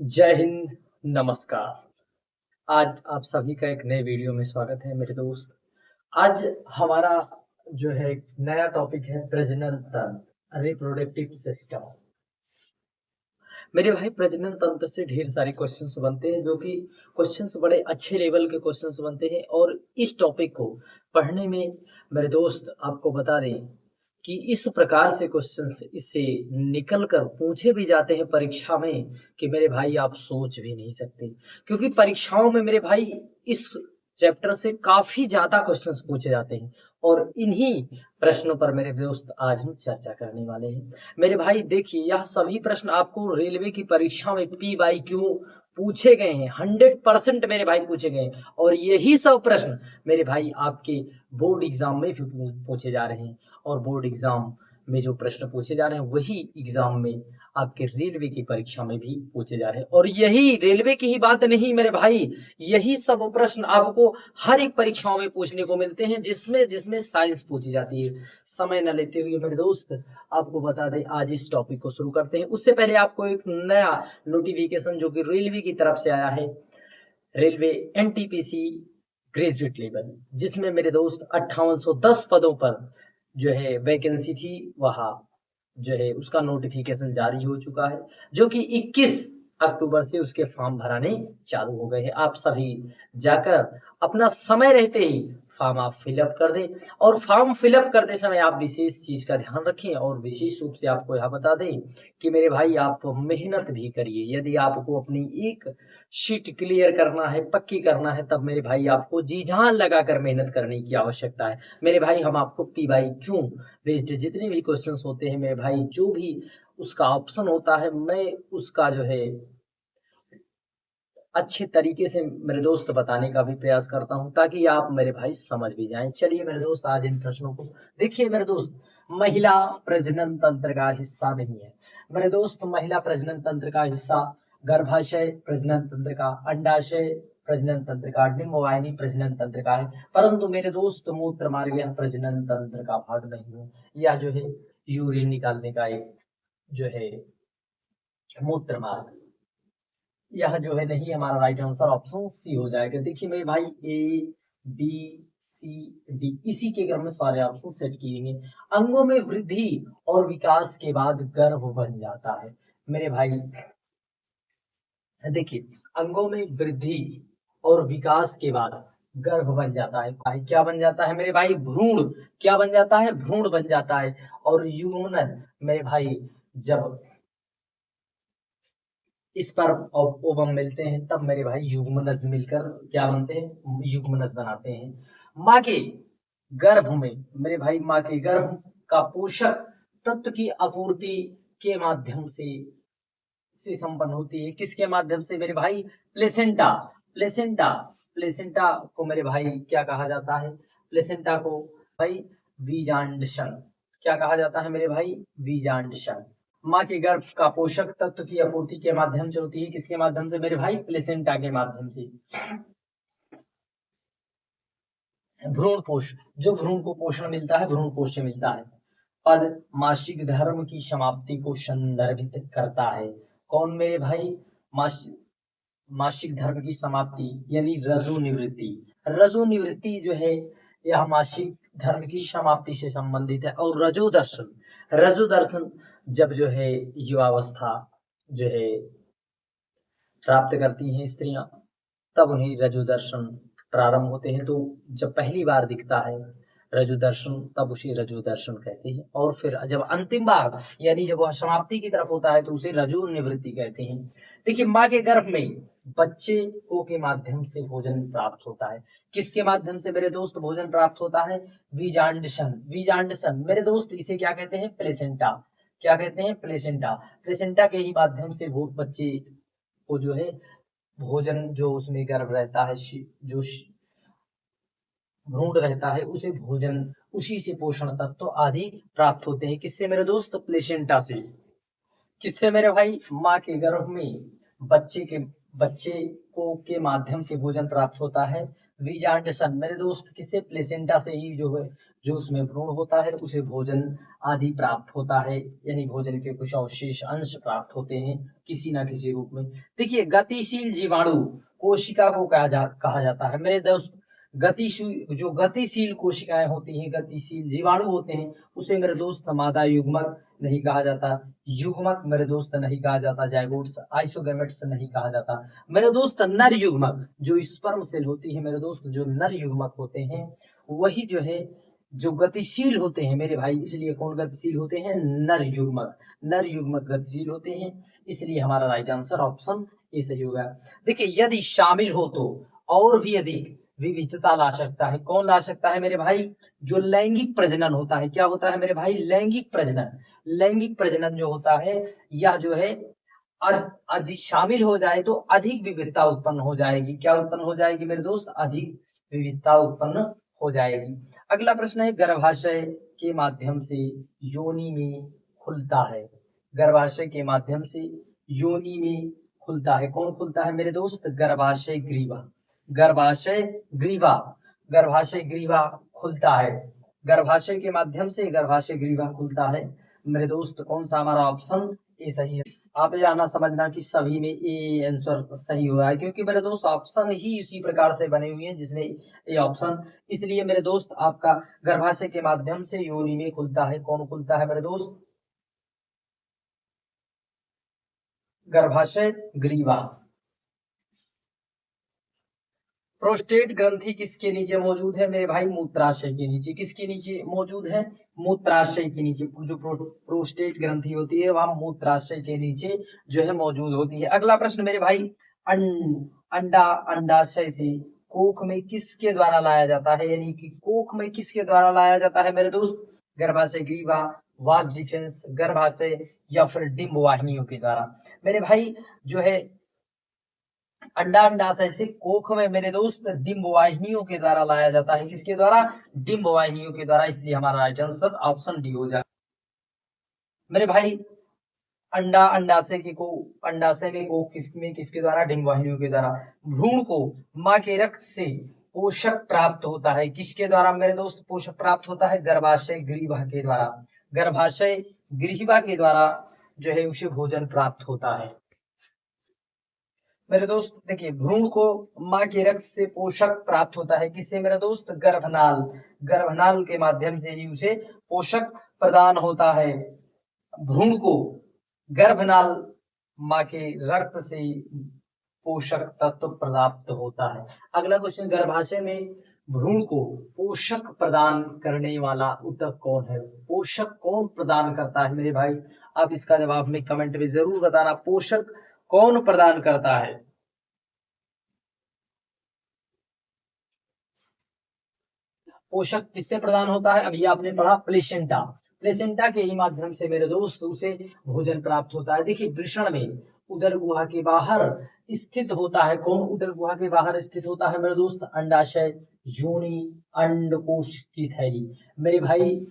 जय हिंद, नमस्कार। आज आप सभी का एक नए वीडियो में स्वागत है मेरे दोस्त। आज हमारा जो है नया टॉपिक है प्रजनन तंत्र, रिप्रोडक्टिव सिस्टम। मेरे भाई प्रजनन तंत्र से ढेर सारे क्वेश्चंस बनते हैं, जो कि क्वेश्चंस बड़े अच्छे लेवल के क्वेश्चंस बनते हैं। और इस टॉपिक को पढ़ने में मेरे दोस्त आपको बता दें कि इस प्रकार से क्वेश्चंस इससे निकल कर पूछे भी जाते हैं परीक्षा में कि मेरे भाई आप सोच भी नहीं सकते। क्योंकि परीक्षाओं में मेरे भाई इस चैप्टर से काफी ज्यादा क्वेश्चंस पूछे जाते हैं, और इन्हीं प्रश्नों पर मेरे दोस्त आज हम चर्चा करने वाले हैं। मेरे भाई देखिए, यह सभी प्रश्न आपको रेलवे की परीक्षा में पी बाई क्यू पूछे गए हैं, 100% मेरे भाई पूछे गए हैं। और यही सब प्रश्न मेरे भाई आपके बोर्ड एग्जाम में भी पूछे जा रहे हैं। और बोर्ड एग्जाम में जो प्रश्न पूछे जा रहे हैं वही एग्जाम में आपके रेलवे की परीक्षा में भी पूछे जा रहे हैं। और यही रेलवे की ही बात नहीं मेरे भाई, यही सब प्रश्न आपको हर एक परीक्षाओं में पूछने को मिलते हैं, जिसमें जिसमें साइंस पूछी जाती है। समय न लेते हुए मेरे दोस्त आपको बता दें, आज इस टॉपिक को शुरू करते हैं। उससे पहले आपको एक नया नोटिफिकेशन जो कि रेलवे की तरफ से आया है, रेलवे एनटीपीसी ग्रेजुएट लेवल, जिसमें मेरे दोस्त 5810 पदों पर जो है वैकेंसी थी, वहाँ जो है उसका नोटिफिकेशन जारी हो चुका है, जो कि 21 अक्टूबर से उसके फॉर्म भराने चालू हो गए हैं। आप सभी जाकर अपना समय रहते ही फॉर्म आप फिलअप कर दें। और फॉर्म फिलअप करते समय आप विशेष चीज का ध्यान रखें, और विशेष रूप से आपको यह बता दें कि मेरे भाई आप मेहनत भी करिए। यदि आपको अपनी एक शीट क्लियर करना है, पक्की करना है, तब मेरे भाई आपको जी जान लगाकर मेहनत करने की आवश्यकता है। मेरे भाई हम आपको पी बाई क्यों बेस्ड जितने भी क्वेश्चंस होते हैं मेरे भाई, जो भी उसका ऑप्शन होता है, मैं उसका जो है अच्छे तरीके से मेरे दोस्त बताने का भी प्रयास करता हूं, ताकि आप मेरे भाई समझ भी जाएं। चलिए मेरे दोस्त, आज इन प्रश्नों को देखिए। मेरे दोस्त, महिला प्रजनन तंत्र का हिस्सा नहीं है मेरे दोस्त। महिला प्रजनन तंत्र का हिस्सा गर्भाशय प्रजनन तंत्र का, अंडाशय प्रजनन तंत्र का, डिंबवाहिनी प्रजनन तंत्र का है। परंतु मेरे दोस्त मूत्र मार्ग यह प्रजनन तंत्र का भाग नहीं है। यह जो है यूरिन निकालने का एक जो है मूत्र मार्ग, यह जो है नहीं, हमारा राइट आंसर ऑप्शन सी हो जाएगा। देखिए मेरे भाई, ए बी सी डी इसी के क्रम में सारे ऑप्शन सेट किए गए। अंगों में वृद्धि और विकास के बाद गर्भ बन जाता है मेरे भाई। देखिए, अंगों में वृद्धि और विकास के बाद गर्भ बन जाता है। भाई क्या बन जाता है मेरे भाई? भ्रूण। क्या बन जाता है? भ्रूण बन जाता है। और युग्मनज मेरे भाई, जब इस पर ओवम मिलते हैं, तब मेरे भाई युग्मनज मिलकर क्या बनते हैं? युग्मनज बनाते हैं। माँ के गर्भ में मेरे भाई, माँ के गर्भ का पोषक तत्व की आपूर्ति के माध्यम से संपन्न होती है। किसके माध्यम से मेरे भाई? प्लेसेंटा। प्लेसेंटा प्लेसेंटा को मेरे भाई क्या कहा जाता है? प्लेसेंटा को भाई बीजांडशन। क्या कहा जाता है मेरे भाई? बीजांडशन। माँ के गर्भ का पोषक तत्व की आपूर्ति के माध्यम से होती है। किसके माध्यम से मेरे भाई? प्लेसेंटा के माध्यम से। भ्रूण पोष, जो भ्रूण को पोषण मिलता है, भ्रूण पोष से मिलता है। पद मासिक धर्म की समाप्ति को संदर्भित करता है। कौन मेरे भाई? मासिक धर्म की समाप्ति यानी रजो निवृत्ति। रजो निवृत्ति जो है, यह मासिक धर्म की समाप्ति से संबंधित है। और रजो दर्शन, रजो दर्शन जब जो है युवावस्था जो है प्राप्त करती हैं स्त्रियां, तब उन्हें रजो दर्शन प्रारंभ होते हैं। तो जब पहली बार दिखता है रजो दर्शन, तब उसे रजो दर्शन कहते हैं। और फिर जब अंतिम बार यानी जब वह समाप्ति की तरफ होता है, तो उसे रजो निवृत्ति कहते हैं। देखिए, माँ के गर्भ में बच्चे को के माध्यम से भोजन प्राप्त होता है। किसके माध्यम से मेरे दोस्त भोजन प्राप्त होता है? बीजांडशन। बीजांडशन मेरे दोस्त, इसे क्या कहते हैं? प्लेसेंटा। क्या कहते हैं? प्लेसेंटा। प्लेसेंटा के ही माध्यम से वो बच्चे को जो है भोजन, जो उसमें गर्भ रहता है, जो भ्रूण रहता है, उसे भोजन, उसी से पोषण तत्व आदि प्राप्त होते हैं। किससे मेरे दोस्त? प्लेसेंटा से। किससे मेरे भाई? माँ के गर्भ में बच्चे को के माध्यम से भोजन प्राप्त होता है। बीजांडसन मेरे दोस्त, किससे? प्लेसेंटा से ही जो है जो उसमें भ्रूण होता है उसे भोजन आदि प्राप्त होता है, यानी भोजन के कुछ अवशेष अंश प्राप्त होते हैं किसी ना किसी रूप में। देखिए गतिशील जीवाणु कोशिका को कहा जाता है मेरे दोस्त। गतिशील जो गतिशील कोशिकाएं होती हैं, गतिशील जीवाणु होते हैं, उसे मेरे दोस्त मादा युग्मक नहीं कहा जाता, युग्मक मेरे दोस्त नहीं कहा जाता, जाइगोट्स आइसोगैमेट्स नहीं कहा जाता। मेरे दोस्त नर युग्मक जो स्पर्म सेल होती है मेरे दोस्त, जो नर युग्मक होते हैं वही जो है जो गतिशील होते हैं मेरे भाई। इसलिए कौन गतिशील होते हैं? नर युग्मक। नर युग्मक गतिशील होते हैं, इसलिए हमारा राइट आंसर ऑप्शन ए सही होगा। देखिए यदि शामिल हो तो और भी अधिक विविधता ला सकता है। कौन ला सकता है मेरे भाई? जो लैंगिक प्रजनन होता है। क्या होता है मेरे भाई? लैंगिक प्रजनन। लैंगिक प्रजनन जो होता है यह जो है अधिक शामिल हो जाए तो अधिक विविधता उत्पन्न हो जाएगी। क्या उत्पन्न हो जाएगी मेरे दोस्त? अधिक विविधता उत्पन्न हो जाएगी। अगला प्रश्न है गर्भाशय के माध्यम से योनि में खुलता है। गर्भाशय के माध्यम से योनि में खुलता है। कौन खुलता है मेरे दोस्त? गर्भाशय ग्रीवा। गर्भाशय ग्रीवा, गर्भाशय ग्रीवा खुलता है। गर्भाशय के माध्यम से गर्भाशय ग्रीवा खुलता है मेरे दोस्त। कौन सा हमारा ऑप्शन ए सही है। आप यह ना समझना कि सभी में ए आंसर सही हो रहा है, क्योंकि मेरे दोस्त ऑप्शन ही उसी प्रकार से बने हुए हैं जिसमें ए ऑप्शन। इसलिए मेरे दोस्त आपका गर्भाशय के माध्यम से योनि में खुलता है। कौन खुलता है मेरे दोस्त? गर्भाशय ग्रीवा। प्रोस्टेट ग्रंथि किसके नीचे मौजूद है मेरे भाई? मूत्राशय के नीचे। किसके नीचे मौजूद है? मूत्राशय के नीचे। जो प्रोस्टेट ग्रंथि होती है वह मूत्राशय के नीचे जो है मौजूद होती है। अगला प्रश्न मेरे भाई, अंडा अंडाशय से कोख में किसके द्वारा लाया जाता है? यानी कि कोख में किसके द्वारा लाया जाता है मेरे दोस्त? गर्भाशय ग्रीवा, वास डिफेंस, गर्भाशय या फिर डिंब वाहिनियों के द्वारा। मेरे भाई जो है अंडा अंडाशय से कोख में मेरे दोस्त डिंब वाहिनियों के द्वारा लाया जाता है। किसके द्वारा? डिंब वाहिनियों के द्वारा। इसलिए हमारा राइट आंसर ऑप्शन डी हो जाए मेरे भाई। अंडा अंडाशय के को अंडाशय में कोख किसके द्वारा? डिंब वाहिनियों के द्वारा। भ्रूण को माँ के रक्त से पोषक प्राप्त होता है। किसके द्वारा मेरे दोस्त पोषक प्राप्त होता है? गर्भाशय ग्रीवा के द्वारा। गर्भाशय ग्रीवा के द्वारा जो है उसे भोजन प्राप्त होता है मेरे दोस्त। देखिए भ्रूण को माँ के रक्त से पोषक प्राप्त होता है। किससे मेरे दोस्त? गर्भनाल। गर्भनाल के माध्यम से ही उसे पोषक प्रदान होता है। भ्रूण को गर्भनाल माँ के रक्त से पोषक तत्व प्राप्त होता है। अगला क्वेश्चन, गर्भाशय में भ्रूण को पोषक प्रदान करने वाला ऊतक कौन है? पोषक कौन प्रदान करता है मेरे भाई? आप इसका जवाब में कमेंट में जरूर बताना। पोषक कौन प्रदान करता है? पोषक किससे प्रदान होता है? अभी आपने पढ़ा प्लेसेंटा। प्लेसेंटा के ही माध्यम से मेरे दोस्त उसे भोजन प्राप्त होता है। देखिए वृषण में उदर गुहा के बाहर स्थित होता है। कौन उदर गुहा के बाहर स्थित होता है मेरे दोस्त? अंडाशय, योनि, अंडकोश की थैली। मेरे भाई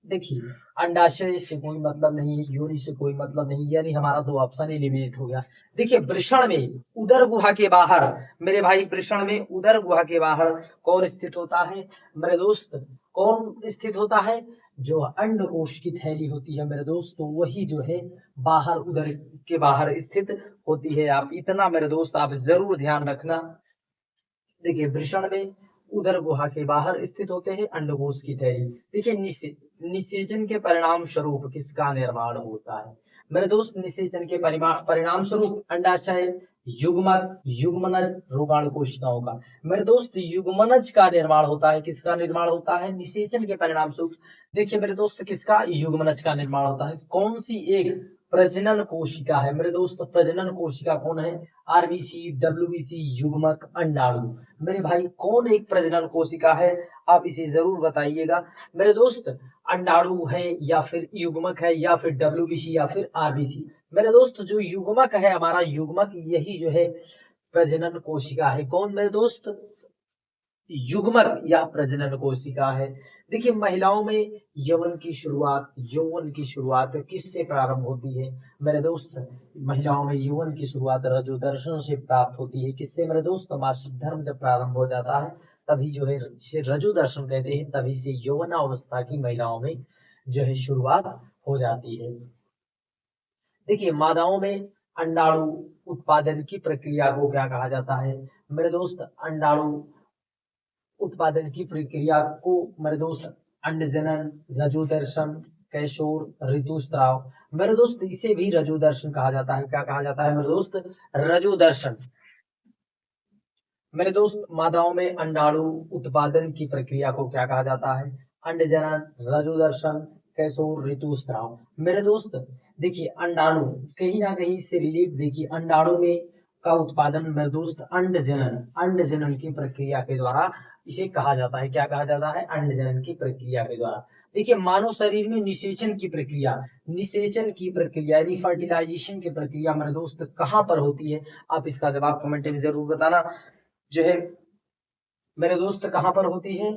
देखिए अंडाशय से कोई मतलब नहीं है, योनि से कोई मतलब नहीं, यानी हमारा दो ऑप्शन एलिमिनेट हो गया। देखिए वृषण में उदर गुहा के बाहर मेरे भाई, वृषण में उदर गुहा के बाहर कौन स्थित होता है मेरे दोस्त? कौन स्थित होता है? जो अंडकोश की थैली होती है मेरे दोस्त, तो वही जो है बाहर उदर के बाहर स्थित होती है। आप इतना मेरे दोस्त आप जरूर ध्यान रखना। देखिए वृषण में उदर गुहा के बाहर स्थित होते हैं अंडकोश की थैली। देखिए निषेचन के परिणाम स्वरूप किसका निर्माण होता है मेरे दोस्त? निषेचन के परिणाम स्वरूप अंडाशय, युग्मक, युग्मनज, रोगाणु कोशिकाओं का मेरे दोस्त युग्मनज का निर्माण होता है। किसका निर्माण होता है? निषेचन के परिणाम स्वरूप। देखिए मेरे दोस्त किसका? युग्मनज का निर्माण होता है। कौन सी एक प्रजनन कोशिका है मेरे दोस्त? प्रजनन कोशिका कौन है? आरबीसी, डब्ल्यूबीसी, युग्मक, अंडाणु। मेरे भाई कौन एक प्रजनन कोशिका है? आप इसे जरूर बताइएगा मेरे दोस्त। अंडाणु है या फिर युग्मक है या फिर डब्ल्यूबीसी या फिर आरबीसी। मेरे दोस्त जो युग्मक है हमारा, युग्मक यही जो है प्रजनन कोशिका है। कौन मेरे दोस्त? युग्मक या प्रजनन कोशिका है। देखिए महिलाओं में यौवन की शुरुआत किससे प्रारंभ होती है मेरे दोस्त? महिलाओं में यौवन की शुरुआत रजोदर्शन से प्राप्त होती है। किससे मेरे दोस्त? मासिक धर्म जब प्रारंभ हो जाता है तभी जो है जिसे रजो दर्शन कहते हैं, तभी से यौवनावस्था की महिलाओं में जो है शुरुआत हो जाती है। देखिए मादाओं में अंडाणु उत्पादन की प्रक्रिया को क्या कहा जाता है मेरे दोस्त? अंडाणु उत्पादन की प्रक्रिया को मेरे दोस्त अंडजनन, रजोदर्शन, कैशोर, ऋतुस्राव। मेरे दोस्त इसे भी रजोदर्शन कहा जाता है। क्या कहा जाता है मेरे दोस्त? रजोदर्शन। मेरे दोस्त मादाओं में अंडाणु उत्पादन की प्रक्रिया को क्या कहा जाता है? अंडजनन, रजोदर्शन, कैशोर, ऋतुस्राव। मेरे दोस्त देखिए अंडाणु कहीं ना कहीं से रिलेट, देखिए अंडाणु में का उत्पादन मेरे दोस्त अंडजनन की प्रक्रिया के द्वारा इसे कहा जाता है। क्या कहा जाता है? अंडजनन की प्रक्रिया के द्वारा। देखिए मानव शरीर में निषेचन की प्रक्रिया, यानी फर्टिलाइजेशन की प्रक्रिया मेरे दोस्त कहाँ पर होती है? आप इसका जवाब कमेंट में जरूर बताना। जो है मेरे दोस्त कहाँ पर होती है?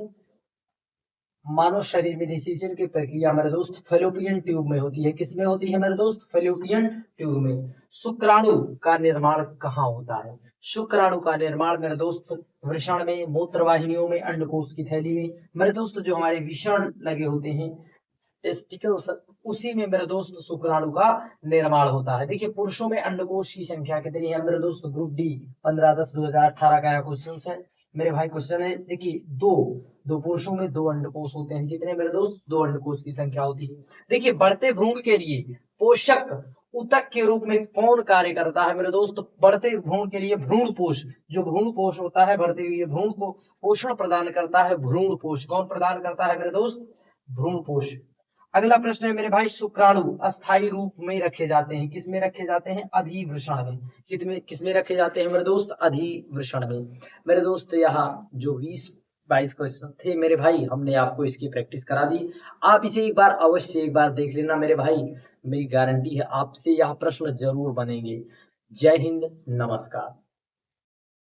मानव शरीर में निषेचन की प्रक्रिया मेरे दोस्त फेलोपियन ट्यूब में होती है। किसमें होती है मेरे दोस्त? फेलोपियन ट्यूब में। शुक्राणु का निर्माण कहाँ होता है? शुक्राणु का निर्माण मेरे दोस्त वृषण में, मूत्र वाहिनियों में, अंडकोश की थैली में। मेरे दोस्त जो हमारे विषण लगे होते हैं टेस्टिकल्स, उसी में मेरे दोस्त शुक्राणु का निर्माण होता है। देखिए पुरुषों में अंडकोश की संख्या कितनी है मेरे दोस्त? ग्रुप डी 15/10/2018 का क्वेश्चन है मेरे भाई। क्वेश्चन है देखिए दो पुरुषों में 2 अंडकोश होते हैं। कितने मेरे दोस्त? 2 अंडकोश की संख्या होती है। देखिए बढ़ते भ्रूण के लिए पोषक ऊतक के रूप में कौन कार्य करता है मेरे दोस्त? बढ़ते भ्रूण के लिए भ्रूणपोष, जो भ्रूणपोष होता है बढ़ते हुए भ्रूण को पोषण प्रदान करता है भ्रूणपोष। कौन प्रदान करता है मेरे दोस्त? भ्रूणपोष। अगला प्रश्न है मेरे भाई, शुक्राणु अस्थायी रूप में रखे जाते हैं। किस में रखे जाते हैं? अधिवृषण में। किसमें रखे जाते हैं मेरे दोस्त? अधिवृषण में। मेरे दोस्त यहाँ जो 20-22 क्वेश्चन थे मेरे भाई, हमने आपको इसकी प्रैक्टिस करा दी। आप इसे एक बार अवश्य एक बार देख लेना मेरे भाई, मेरी गारंटी है आपसे यह प्रश्न जरूर बनेंगे। जय हिंद, नमस्कार।